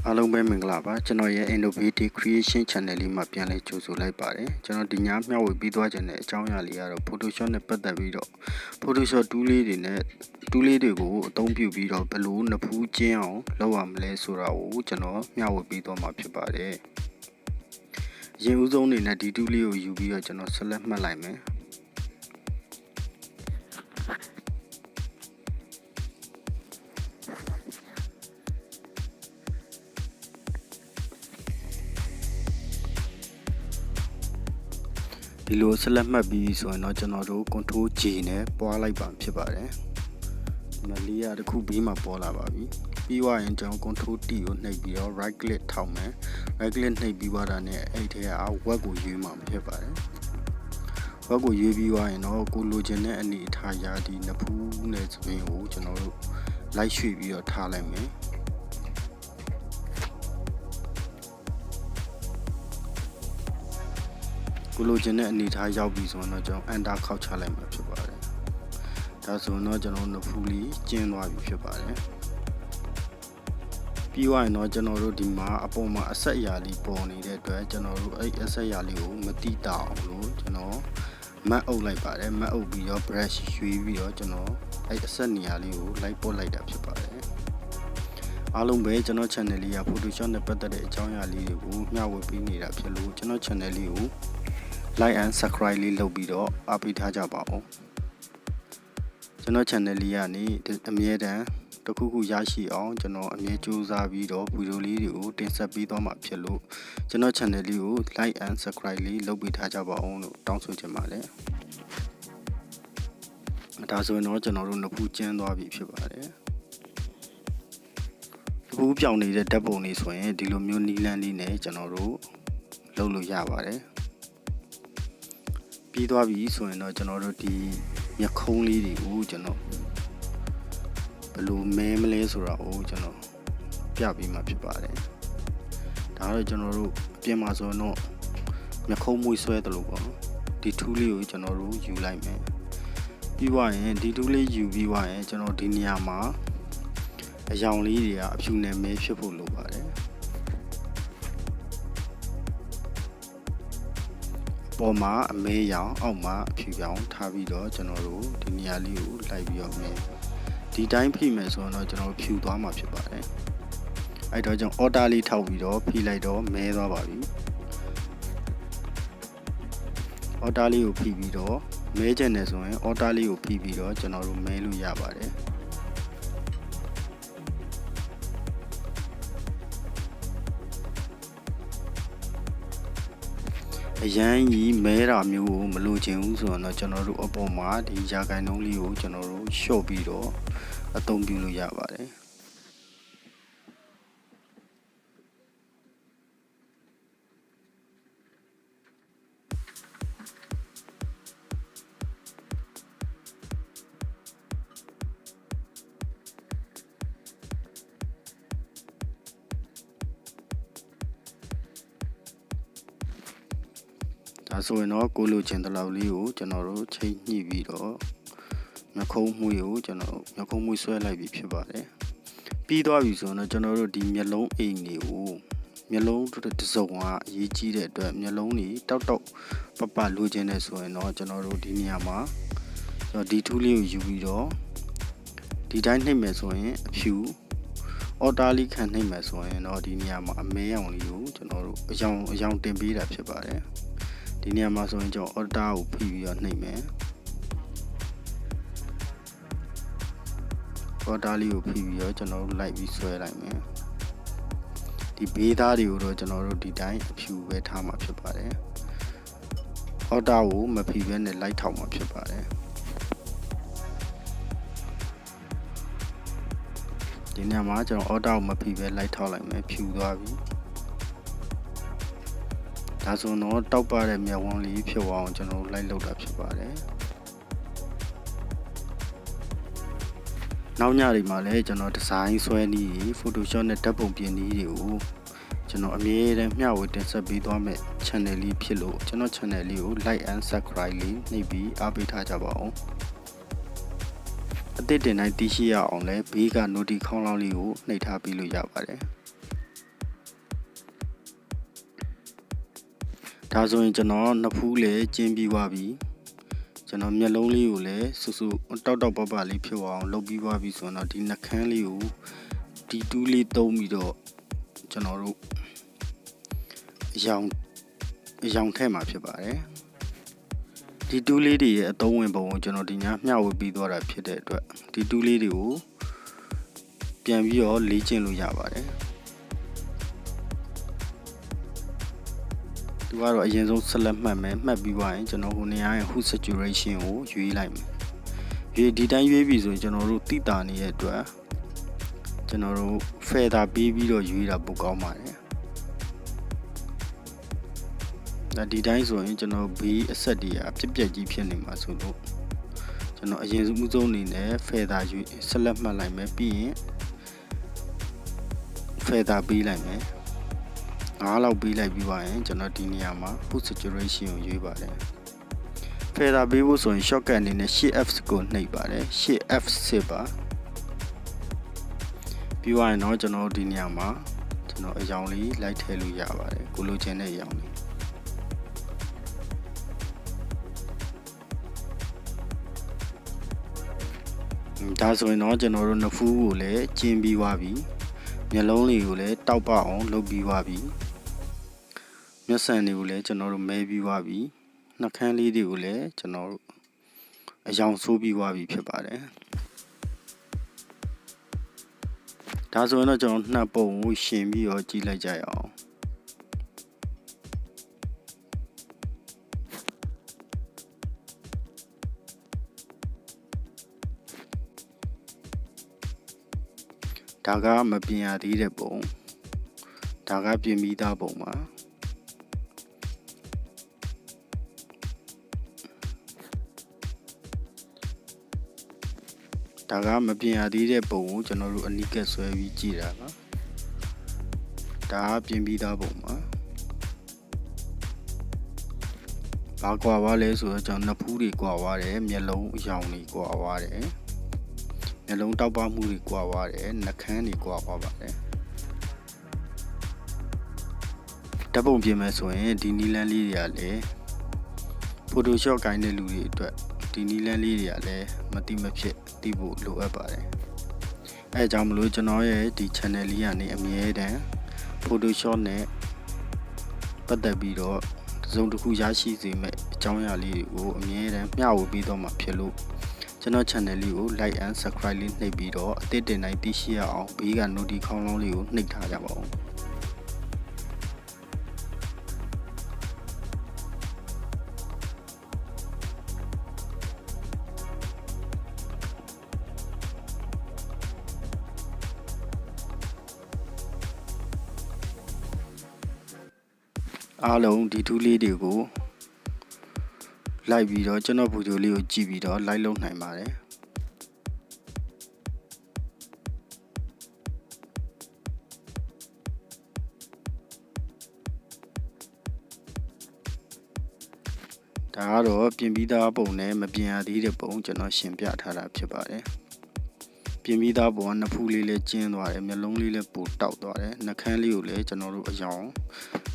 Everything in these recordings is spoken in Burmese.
အားလုံးပဲမင်္ဂလာပါကျွန်တော်ရဲ့ Innovative Creation Channel လေးမှာပြန်လဲကြိုဆိုလိုက်ပါတယ်ကျွန်တော်ဒီညမျှဝေပြီးသွားခြင်းတဲ့အကြောင်းအရာလေးကတော့ Photoshop နဲ့ပတ်သက်ပြီးတော့ Photoshop tool လေးတွေနဲ့ tool လေးတွေကိုအသုံးပြုပြီးတော့ဘယ်လိုနှစ်ဖူးကျင်းအောင်လုပ်ရမလဲဆိုတာကိုကျွန်တော်မျှဝေပြီးသွားမှာဖြစ်ပါတယ်အရင်ဦးဆုံးအနေနဲ့ဒီ tool လေးကိုယူပြီးတော့ကျွန်တော် select မှတ်လိုက်မယ်ဒီလိုဆက်လက်မှတ်ပြီးဆိုရင်တော့ကျွန်တော်တို့ Ctrl J နဲ့ပွားလိုက်ပါဖြစ်ပါတယ်။ဒီမှာလေးရတစ်ခုပြီးမှပေါ်လာပါပြီ။ပြီးသွားရင်ကျွန်တော် Ctrl T ကိုနှိပ်ပြီးတော့ right click ထောက်မယ်။ right click နှိပ်ပြီးသွားတာနဲ့အဲ့ထဲက web ကိုရွေးမှာဖြစ်ပါတယ်။ web ကိုရွေးပြီးသွားရင်တော့ကိုလိုချင်တဲ့အနေအထားရာဒီနှစ်ဖူးနဲ့စပင်းကိုကျွန်တော်တို့လိုက်ရွှေ့ပြီးတော့ထားလိုက်မယ်။ကိုလိုချင်တဲ့အနေထားရောက်ပြီဆိုတော့ကျွန်တော် enter ခောက်ချလိုက်မှာဖြစ်ပါတယ်။ဒါဆိုတော့ကျွန်တော်နှစ်ဖူးလေးကျင်းသွားပြီဖြစ်ပါတယ်။ပြီးသွားရင်တော့ကျွန်တော်တို့ဒီမှာအပေါ်မှာအဆက်အရာလေးပေါ်နေတဲ့အတွက်ကျွန်တော်တို့အဲ့အဆက်အရာလေးကိုမတိတောက်လို့ကျွန်တော်မတ်အုပ်လိုက်ပါတယ်။မတ်အုပ်ပြီးတော့ brush ရွှေ့ပြီးတော့ကျွန်တော်အဲ့အဆက်နေရာလေးကိုလိုက်ပို့လိုက်တာဖြစ်ပါတယ်။အားလုံးပဲကျွန်တော် channel လေးက Photoshop နဲ့ပတ်သက်တဲ့အကြောင်းအရာလေးတွေကိုမျှဝေပေးနေတာဖြစ်လို့ကျွန်တော် channel လေးကိုlike and subscribe လေးလုပ်ပြီးတော့အားပေးထားကြပါဦးကျွန်တော် channel လေးကနေအမြဲတမ်းတစ်ခုခုရရှိအောင်ကျွန်တော်အမြဲကြိုးစားပြီးတော့ဗီဒီယိုလေးတွေကိုတင်ဆက်ပေးသွားမှာဖြစ်လို့ကျွန်တော် channel လေးကို like and subscribe လေးလုပ်ပေးထားကြပါဦးလို့တောင်းဆိုချင်ပါတယ်ဒါဆိုရင်တော့ကျွန်တော်တို့နှစ်ဖူးကျင်းသွားပြီဖြစ်ပါတယ်နှစ်ဖူးပြောင်းနေတဲ့ဓာတ်ပုံလေးဆိုရင်ဒီလိုမျိုးနီလန်းလေးနဲ့ကျွန်တော်တို့လုပ်လို့ရပါတယ်ပြီးသွားပြီဆိုရင်တော့ကျွန်တော်တို့ဒီမျက်ခုံးလေးတွေကိုကျွန်တော်ဘယ်လိုမဲမလဲဆိုတာကိုကျွန်တော်ပြပေးမှာဖြစ်ပါတယ်ဒါတော့ကျွန်တော်တို့အပြင်မှာဆိုတော့မျက်ခုံးမွေးဆွဲတယ်လို့ပေါ့နော်ဒီ tool လေးကိုကျွန်တော်တို့ယူလိုက်မယ်ပြီးသွားရင်ဒီ tool လေးယူပြီးသွားရင်ကျွန်တော်ဒီနေရာမှာအရောင်လေးတွေကအဖြူနဲ့မဲဖြစ်ဖို့လိုပါတယ်ပေါ်မှာအမဲရောင်အောက်မှာအဖြူရောင်ထားပြီးတော့ကျွန်တော်တို့ဒီနေရာလေးကိုလိုက်ပြီးတော့မယ်ဒီတိုင်းဖိမယ်ဆိုတော့ကျွန်တော်ဖြူသွားမှာဖြစ်ပါတယ်အဲ့တော့ကျွန်တော် order လေးထောက်ပြီးတော့ဖိလိုက်တော့မဲသွားပါပြီ order လေးကိုဖိပြီးတော့မဲချင်တယ်ဆိုရင် order လေးကိုဖိပြီးတော့ကျွန်တော်တို့မဲလို့ရပါတယ်အရန်ကြီးမဲတာမျိုးကိုမလိုချင်ဘူးဆိုတော့ကျွန်တော်တို့အပေါ်မှာဒီရာဂိုင်နှုန်းလေးကိုကျွန်တော်တို့လျှော့ပြီးတော့အသုံးပြုလို့ရပါတယ်ဒါဆိုရင်တော့ကိုလိုချင်တဲ့လောက်လေးကိုကျွန်တော်တို့ချိန်ညှိပြီးတော့မျက်ခုံးမှုကိုကျွန်တော်မျက်ခုံးမှုဆွဲလိုက်ပြီးဖြစ်ပါတယ်ပြီးသွားပြီဆိုတော့ကျွန်တော်တို့ဒီမျက်လုံးအိမ်တွေကိုမျက်လုံးတစ်စုံကအရေးကြီးတဲ့အတွက်မျက်လုံးတွေတောက်တောက်ပပလိုချင်တယ်ဆိုရင်တော့ကျွန်တော်တို့ဒီနေရာမှာဒီ tool လေးကိုယူပြီးတော့ဒီတိုင်းနှိပ်မယ်ဆိုရင်အဖြူ order လေးခံနှိပ်မယ်ဆိုရင်တော့ဒီနေရာမှာအမဲရောင်လေးကိုကျွန်တော်တို့အယောင်တင်ပေးတာဖြစ်ပါတယ်ဒီနေရာမှာဆိုရင်ကျွန်တော် order ကိုဖိပြီးတော့နှိပ်မယ် order လေးကိုဖိပြီးတော့ကျွန်တော်တို့လိုက်ပြီးဆွဲလိုက်မယ်ဒီဘေးသားတွေကိုတော့ကျွန်တော်တို့ဒီတိုင်းအဖြူပဲထားမှာဖြစ်ပါတယ် order ကိုမဖိဘဲနဲ့လိုက်ထောက်မှာဖြစ်ပါတယ်ဒီနေရာမှာကျွန်တော် order ကိုမဖိဘဲလိုက်ထောက်လိုက်မယ်ဖြူသွားပြီဒါဆိုတော့တောက်ပတဲ့မျက်ဝန်းလေးဖြစ်အောင်ကျွန်တော်လိုက်လုပ်တာဖြစ်ပါတယ်နောက်ညတွေမှာလည်းကျွန်တော်ဒီဇိုင်းဆွဲနည်း Photoshop နဲ့ဓာတ်ပုံပြင်နည်းတွေကိုကျွန်တော်အမြဲတမ်းမျှဝေတင်ဆက်ပေးသွားမယ့် channel လေးဖြစ်လို့ကျွန်တော် channel လေးကို like and subscribe လေးနှိပ်ပြီးအားပေးထားကြပါဦးအသစ်တင်တိုင်းသိရှိရအောင်လဲဘေးက notification ခေါင်းလောင်းလေးကိုနှိပ်ထားပြီးလို့ရပါတယ် ဒါဆိုရင်ကျွန်တော်နှစ်ဖူးလည်းကျင်းပြီးသွားပြီကျွန်တော်မျက်လုံးလေးကိုလည်းဆူဆူတောက်တောက်ပပလေးဖြစ်အောင်လုပ်ပြီးသွားပြီဆိုတော့ဒီနှခမ်းလေးကိုဒီတူးလေးသုံးပြီးတော့ကျွန်တော်တို့အယောင်ထဲမှာဖြစ်ပါတယ်ဒီတူးလေးတွေရဲ့အသုံးဝင်ပုံကိုကျွန်တော်ဒီညမျှဝေပြီးသွားတာဖြစ်တဲ့အတွက်ဒီတူးလေးတွေကိုပြန်ပြီးတော့လေ့ကျင့်လို့ရပါတယ်သူကတော့အရင်ဆုံးဆက်လက်မှတ်မယ်မှတ်ပြီးသွားရင်ကျွန်တော်ဟိုနေရာရဲ့ hue saturation ကိုရွေးလိုက်မယ်ဒီတိုင်းရွေးပြီဆိုရင်ကျွန်တော်တို့တိတာနေတဲ့အတွက်ကျွန်တော်တို့ feather ပေးပြီးတော့ရွေးတာပိုကောင်းပါတယ်ဒီတိုင်းဆိုရင်ကျွန်တော်ဘေးအဆက်တွေအပြက်ပြက်ကြီးဖြစ်နေမှာဆိုလို့ကျွန်တော်အရင်ဆုံးအနေနဲ့ feather ရွေးဆက်လက်မှတ်လိုက်မယ်ပြီးရင် feather ပေးလိုက်မယ်9လောက်ပေးလိုက်ပြီးပါရင်ကျွန်တော်ဒီနေရာမှာ hue saturation ကိုရွေးပါတယ် feather ပေးဖို့ဆိုရင် shortcut အနေနဲ့ shift F ကိုနှိပ်ပါတယ် shift F6 ပါပြီးသွားရင်တော့ကျွန်တော်ဒီနေရာမှာကျွန်တော်အရောင်လေးလိုက်ထည့်လို့ရပါတယ်ကိုလိုချင်တဲ့အရောင်လေးဒါဆိုရင်တော့ကျွန်တော်တို့နှစ်ဖူးကိုလည်းကျင်းပြီးသွားပြီမျက်လုံးလေးကိုလည်းတောက်ပအောင်လုပ်ပြီးသွားပြီမျက်စံတွေကိုလည်းကျွန်တော်တို့မဲပြီးသွားပြီနှာခမ်းလေးတွေကိုလည်းကျွန်တော်တို့အယောင်ဆိုးပြီးသွားပြီဖြစ်ပါတယ်ဒါဆိုရင်တော့ကျွန်တော်နှပ်ပုံကိုရှင်ပြီးတော့ကြည့်လိုက်ကြရအောင်ဒါကမပြင်ရသေးတဲ့ပုံဒါကပြင်ပြီးသားပုံပါဒါကမပြင်ရသေးတဲ့ပုံကိုကျွန်တော်တို့အနီးကပ်ဆွဲပြီးကြည့်တာပါဒါကပြင်ပြီးသားပုံပါဘာကွာသွားလဲဆိုတော့ကျွန်တော်နှစ်ဖူးတွေကွာသွားတယ်မျက်လုံးအရောင်တွေကွာသွားတယ်မျက်လုံးတောက်ပမှုတွေကွာသွားတယ်နှာခမ်းတွေကွာသွားပါတယ်ဓာတ်ပုံပြင်မယ်ဆိုရင်ဒီနီလန်းလေးတွေကလည်း Photoshop ကိုင်းတဲ့လူတွေအတွက်ဒီနီလန်းလေးတွေကလည်းမတိမဖြစ်သိဖို့လိုအပ်ပါတယ်အဲအကြောင်းမလို့ကျွန်တော်ရဲ့ဒီ channel လေးကနေအမြဲတမ်း Photoshop နဲ့ပတ်သက်ပြီးတော့တစ်စုံတစ်ခုရရှိစေမယ့်အကြောင်းအရာလေးတွေကိုအမြဲတမ်းမျှဝေပေးတော့မှာဖြစ်လို့ကျွန်တော် channel လေးကို like and subscribe လေးနှိပ်ပြီးတော့အသစ်တင်တိုင်းသိရှိရအောင်ဘေးက notification ခေါင်းလုံးလေးကိုနှိပ်ထားကြပါဦးအားလုံးဒီထူးလေးတွေကိုလိုက်ပြီးတော့ကျွန်တော်ဗီဒီယိုလေးကိုကြည့်ပြီးတော့ like လုပ်နိုင်ပါတယ်ဒါကတော့ပြင်ပြီးသားပုံနဲ့မပြင်ရသေးတဲ့ပုံကျွန်တော်ရှင်းပြထားတာဖြစ်ပါတယ်ပြင်ပြီးသားပုံကနှစ်ဖူးလေးလည်းကျင်းသွားတယ်မျက်လုံးလေးလည်းပိုတောက်သွားတယ်နှာခမ်းလေးကိုလည်းကျွန်တော်တို့အယောင်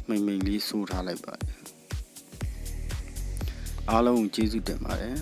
မိန်လေးဆိုးထားလိုက်ပါတယ်အားလုံးကျေးဇူးတင်ပါတယ်